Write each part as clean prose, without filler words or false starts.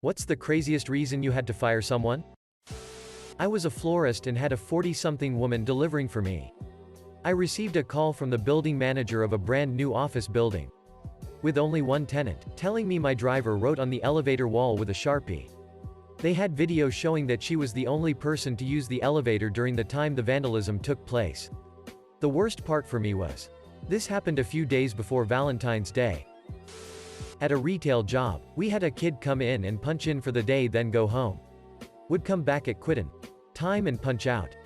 What's the craziest reason you had to fire someone? I was a florist and had a 40-something woman delivering for me. I received a call from the building manager of a brand new office building, with only one tenant, telling me my driver wrote on the elevator wall with a Sharpie. They had video showing that she was the only person to use the elevator during the time the vandalism took place. The worst part for me was, this happened a few days before Valentine's Day. At a retail job, we had a kid come in and punch in for the day then go home. Would come back at quittin' time and punch out.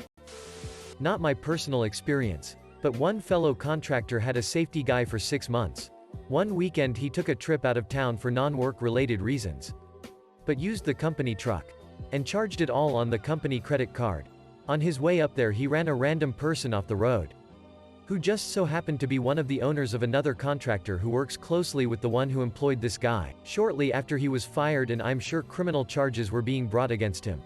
Not my personal experience, but one fellow contractor had a safety guy for 6 months. One weekend he took a trip out of town for non-work related reasons, but used the company truck, and charged it all on the company credit card. On his way up there he ran a random person off the road, who just so happened to be one of the owners of another contractor who works closely with the one who employed this guy. Shortly after he was fired, and I'm sure criminal charges were being brought against him.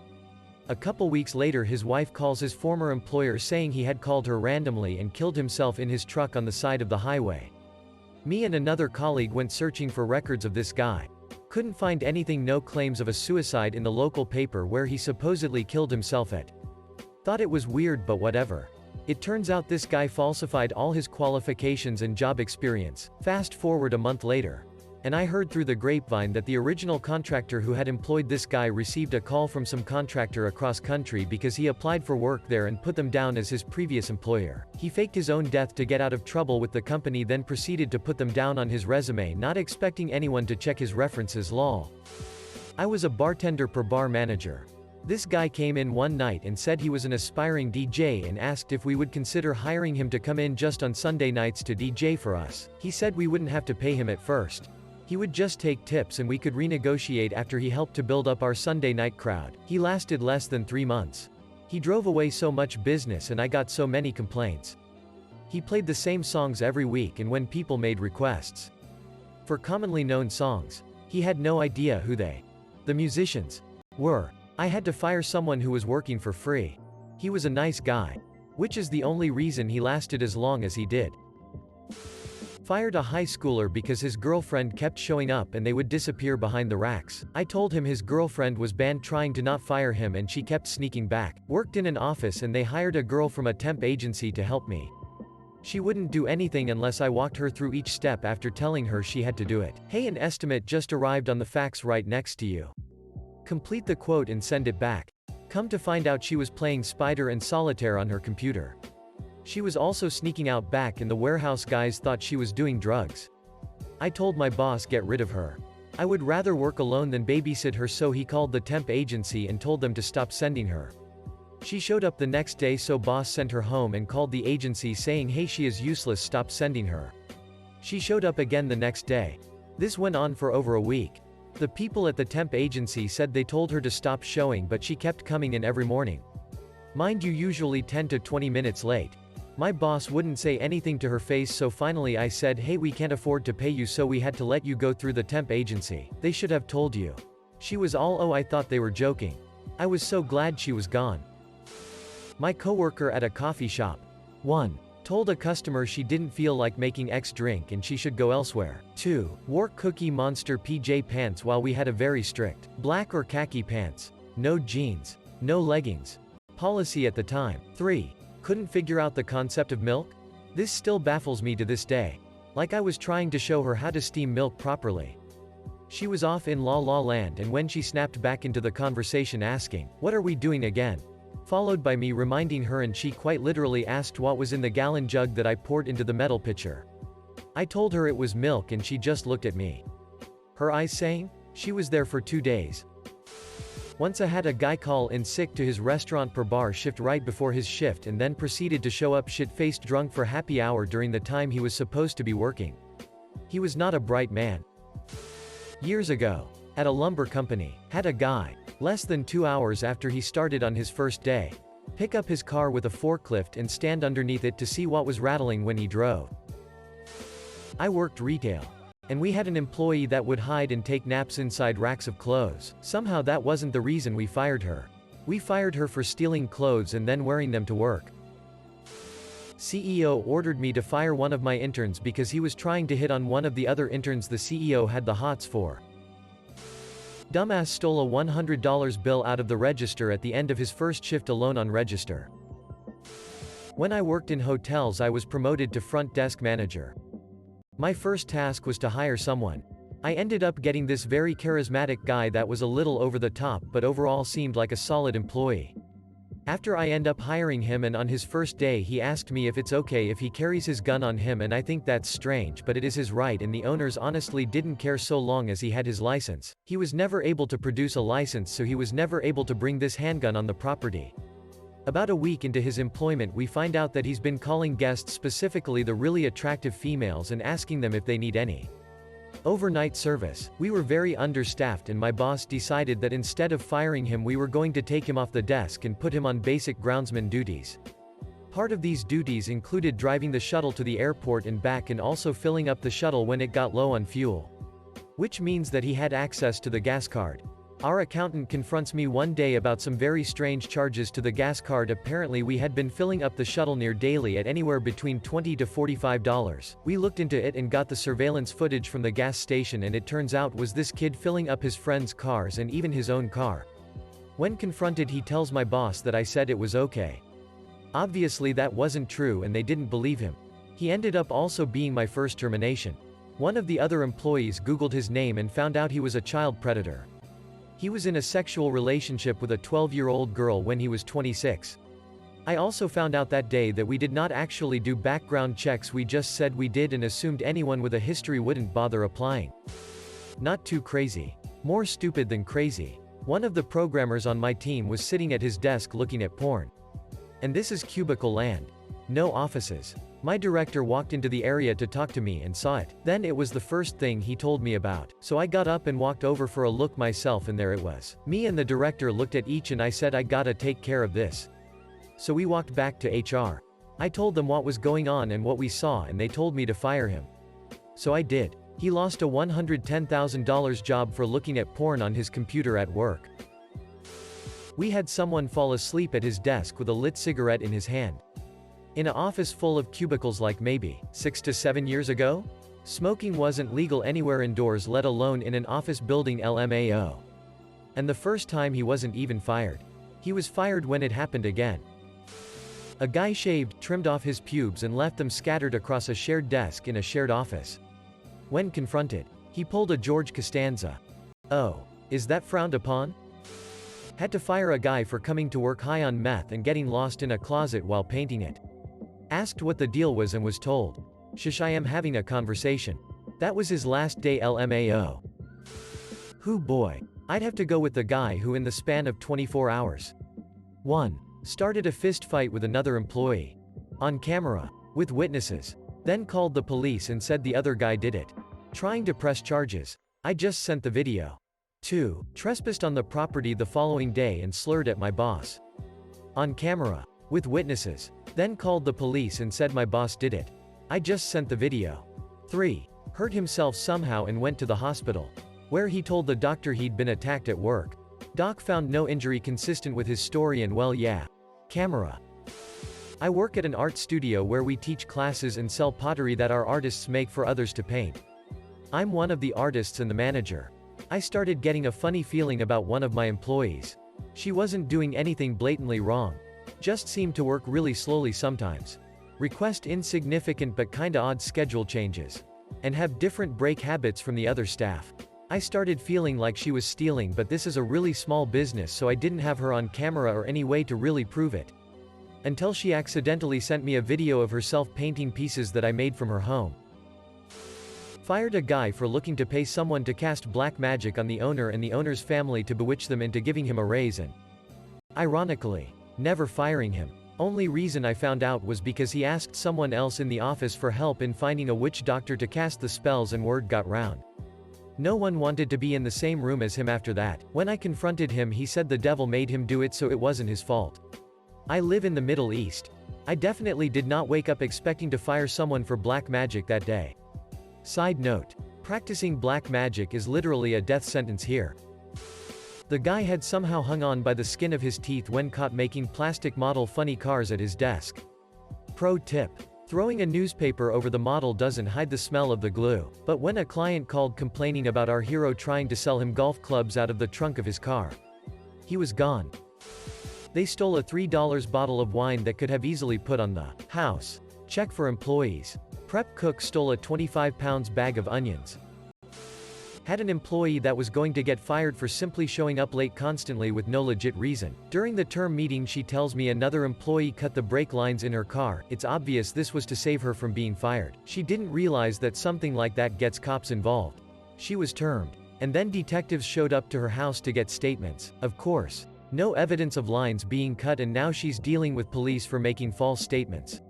A couple weeks later his wife calls his former employer saying he had called her randomly and killed himself in his truck on the side of the highway. Me and another colleague went searching for records of this guy. Couldn't find anything, no claims of a suicide in the local paper where he supposedly killed himself at. Thought it was weird, but whatever. It turns out this guy falsified all his qualifications and job experience. Fast forward a month later, and I heard through the grapevine that the original contractor who had employed this guy received a call from some contractor across country because he applied for work there and put them down as his previous employer. He faked his own death to get out of trouble with the company, then proceeded to put them down on his resume, not expecting anyone to check his references. Lol. I was a bartender per bar manager. This guy came in one night and said he was an aspiring DJ and asked if we would consider hiring him to come in just on Sunday nights to DJ for us. He said we wouldn't have to pay him at first. He would just take tips and we could renegotiate after. He helped to build up our Sunday night crowd. He lasted less than 3 months. He drove away so much business and I got so many complaints. He played the same songs every week, and when people made requests for commonly known songs, he had no idea who the musicians were. I had to fire someone who was working for free. He was a nice guy, which is the only reason he lasted as long as he did. Fired a high schooler because his girlfriend kept showing up and they would disappear behind the racks. I told him his girlfriend was banned, trying to not fire him, and she kept sneaking back. Worked in an office and they hired a girl from a temp agency to help me. She wouldn't do anything unless I walked her through each step after telling her she had to do it. Hey, an estimate just arrived on the fax right next to you. Complete the quote and send it back. Come to find out she was playing Spider and Solitaire on her computer. She was also sneaking out back and the warehouse guys thought she was doing drugs. I told my boss get rid of her. I would rather work alone than babysit her, so he called the temp agency and told them to stop sending her. She showed up the next day, so boss sent her home and called the agency saying hey, she is useless, stop sending her. She showed up again the next day. This went on for over a week. The people at the temp agency said they told her to stop showing, but she kept coming in every morning. Mind you, usually 10 to 20 minutes late. My boss wouldn't say anything to her face, so finally I said hey, we can't afford to pay you, so we had to let you go through the temp agency. They should have told you. She was all oh, I thought they were joking. I was so glad she was gone. My coworker at a coffee shop 1. Told a customer she didn't feel like making X drink and she should go elsewhere. 2. Wore Cookie Monster PJ pants while we had a very strict black or khaki pants, no jeans, no leggings policy at the time. 3. Couldn't figure out the concept of milk? This still baffles me to this day. Like I was trying to show her how to steam milk properly. She was off in La La Land, and when she snapped back into the conversation asking, "What are we doing again?" followed by me reminding her, and she quite literally asked what was in the gallon jug that I poured into the metal pitcher. I told her it was milk and she just looked at me, her eyes saying, she was there for 2 days. Once I had a guy call in sick to his restaurant per bar shift right before his shift and then proceeded to show up shit-faced drunk for happy hour during the time he was supposed to be working. He was not a bright man. Years ago, at a lumber company, had a guy, less than 2 hours after he started on his first day, pick up his car with a forklift and stand underneath it to see what was rattling when he drove. I worked retail, and we had an employee that would hide and take naps inside racks of clothes. Somehow that wasn't the reason we fired her. We fired her for stealing clothes and then wearing them to work. CEO ordered me to fire one of my interns because he was trying to hit on one of the other interns the CEO had the hots for. Dumbass stole a $100 bill out of the register at the end of his first shift alone on register. When I worked in hotels, I was promoted to front desk manager. My first task was to hire someone. I ended up getting this very charismatic guy that was a little over the top but overall seemed like a solid employee. After I end up hiring him, and on his first day he asked me if it's okay if he carries his gun on him, and I think that's strange, but it is his right, and the owners honestly didn't care so long as he had his license. He was never able to produce a license, so he was never able to bring this handgun on the property. About a week into his employment, we find out that he's been calling guests, specifically the really attractive females, and asking them if they need any overnight service. We were very understaffed, and my boss decided that instead of firing him, we were going to take him off the desk and put him on basic groundsman duties. Part of these duties included driving the shuttle to the airport and back, and also filling up the shuttle when it got low on fuel. Which means that he had access to the gas card. Our accountant confronts me one day about some very strange charges to the gas card. Apparently we had been filling up the shuttle near daily at anywhere between $20 to $45. We looked into it and got the surveillance footage from the gas station, and it turns out was this kid filling up his friends' cars and even his own car. When confronted, he tells my boss that I said it was okay. Obviously that wasn't true, and they didn't believe him. He ended up also being my first termination. One of the other employees Googled his name and found out he was a child predator. He was in a sexual relationship with a 12-year-old girl when he was 26. I also found out that day that we did not actually do background checks, we just said we did and assumed anyone with a history wouldn't bother applying. Not too crazy. More stupid than crazy. One of the programmers on my team was sitting at his desk looking at porn. And this is cubicle land. No offices. My director walked into the area to talk to me and saw it. Then it was the first thing he told me about. So I got up and walked over for a look myself, and there it was. Me and the director looked at each, and I said, I gotta take care of this. So we walked back to HR. I told them what was going on and what we saw, and they told me to fire him. So I did. He lost a $110,000 job for looking at porn on his computer at work. We had someone fall asleep at his desk with a lit cigarette in his hand. In an office full of cubicles like maybe 6 to 7 years ago? Smoking wasn't legal anywhere indoors, let alone in an office building, LMAO. And the first time he wasn't even fired. He was fired when it happened again. A guy shaved, trimmed off his pubes, and left them scattered across a shared desk in a shared office. When confronted, he pulled a George Costanza. Oh, is that frowned upon? Had to fire a guy for coming to work high on meth and getting lost in a closet while painting it. Asked what the deal was and was told, "Shush, I am having a conversation." That was his last day, LMAO. Who boy. I'd have to go with the guy who in the span of 24 hours 1. Started a fist fight with another employee. On camera. With witnesses. Then called the police and said the other guy did it. Trying to press charges. I just sent the video. 2. Trespassed on the property the following day and slurred at my boss. On camera. With witnesses. Then called the police and said my boss did it. I just sent the video. 3. Hurt himself somehow and went to the hospital, where he told the doctor he'd been attacked at work. Doc found no injury consistent with his story, and well, yeah. Camera. I work at an art studio where we teach classes and sell pottery that our artists make for others to paint. I'm one of the artists and the manager. I started getting a funny feeling about one of my employees. She wasn't doing anything blatantly wrong. Just seemed to work really slowly sometimes. Request insignificant but kinda odd schedule changes. And have different break habits from the other staff. I started feeling like she was stealing, but this is a really small business, so I didn't have her on camera or any way to really prove it. Until she accidentally sent me a video of herself painting pieces that I made from her home. Fired a guy for looking to pay someone to cast black magic on the owner and the owner's family to bewitch them into giving him a raise, and ironically, never firing him. Only reason I found out was because he asked someone else in the office for help in finding a witch doctor to cast the spells, and word got round. No one wanted to be in the same room as him after that. When I confronted him, he said the devil made him do it, so it wasn't his fault. I live in the Middle East. I definitely did not wake up expecting to fire someone for black magic that day. Side note. Practicing black magic is literally a death sentence here. The guy had somehow hung on by the skin of his teeth when caught making plastic model funny cars at his desk. Pro tip. Throwing a newspaper over the model doesn't hide the smell of the glue. But when a client called complaining about our hero trying to sell him golf clubs out of the trunk of his car, he was gone. They stole a $3 bottle of wine that could have easily put on the house check for employees. Prep cook stole a 25-pound bag of onions. Had an employee that was going to get fired for simply showing up late constantly with no legit reason. During the term meeting, she tells me another employee cut the brake lines in her car. It's obvious this was to save her from being fired. She didn't realize that something like that gets cops involved. She was termed. And then detectives showed up to her house to get statements. Of course. No evidence of lines being cut, and now she's dealing with police for making false statements.